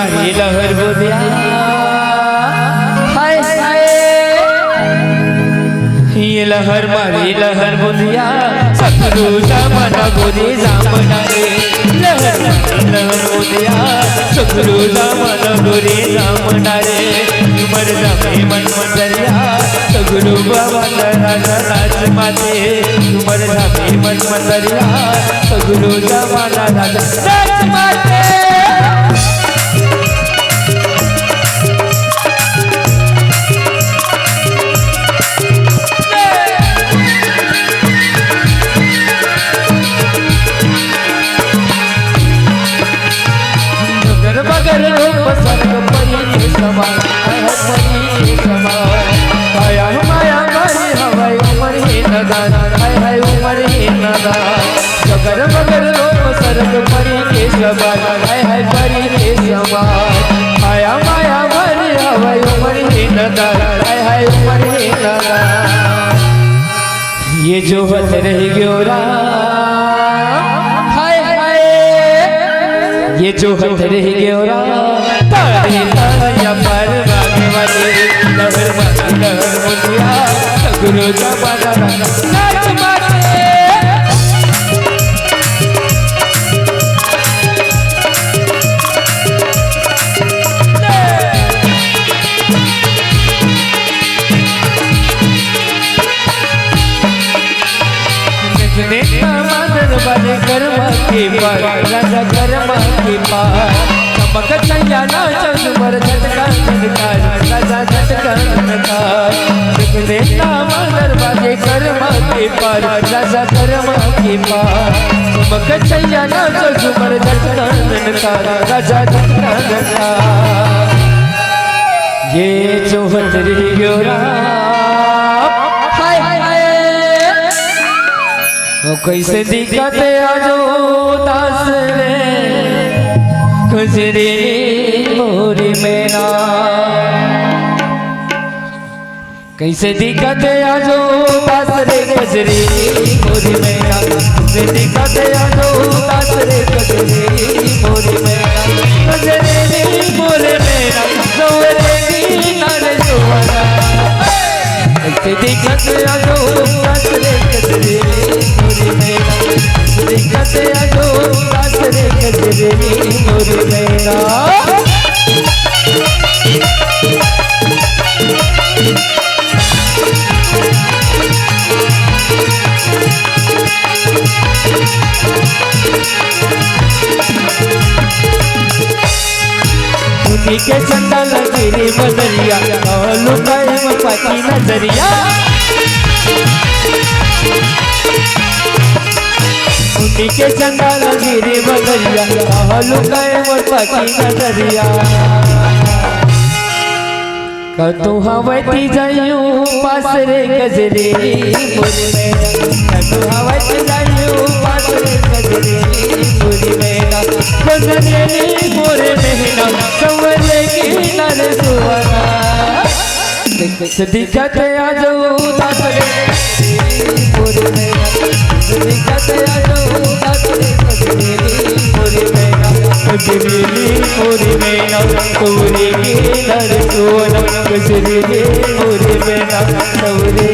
मारी लहर बोलिया हाय हाय ये लहर मारी लहर बोलिया सतरू जमाना गोरी जामना रे लहर मारी लहर बोलिया सतरू जमाना गोरी जामना रे उमर जामे मन मंदरिया सगुरु बाबा राजा राज माते उमर जामे मन मंदरिया सगुरु जमाना राजा राज माते बगर रूप स्वर्ग परी समान परी समान माया माया मारी हवाई उमर ही नदान हाय हाय उमर ही नदान बगर बगर रूप स्वर्ग परी के समान हाय हाय परी के समान माया माया मारी हवाई उमर ही नदान हाय हाय उमर ही नदान ये जो हत रही ग्योरा ये जो हथ रही ग्योरा तारे ताया पर भागे वाले लहर मारी लहर मुझिया सगुरु जमाना नाच मारे वाले कर्मा के पार राजा कर्मा के पार चमक चंजाना चंदमर झटका झटकार राजा झटका झटकार देता मगर वाले कर्मा के पार राजा कर्मा के पार चमक चंजाना चंदमर झटका झटकार राजा झटका झटकार ये चौहत्तरी ग्योरा कैसे दिक्कत आजो दास रे गुजरे मोरी मेरा कैसे दिक्कत आजो दास रे गुजरे मोरी मेरा कैसे दिक्कत आजो दास रे गुजरे मोरी मेरा गुजरे मोरी मेरा सोरे की नारे सोना कैसे दिक्कत आजो दास रे गुजरे दिक्कत आजो दास रे गजरे मोरी मेरा उन्हीं के चंदा लगी रे बदरिया लुकाए पाकी नजरिया उन्हीं के चंदा लगी रे बदरिया लुकाए पाकी नजरिया कतु हवती जायू पास रे गजरे मोरी मेरा कतु हवती जायू पास रे गजरे मोरी मेरा गजरे मोरे मेहना संवरे की नर सुवना दिक्कत आजो दास रे मोरी मेरा दिक्कत आजो दास रे गजरे मोरी मेरा गजरे मोरी मेरा संवरे की नर सुवना गजरे मोरी मेरा संवरे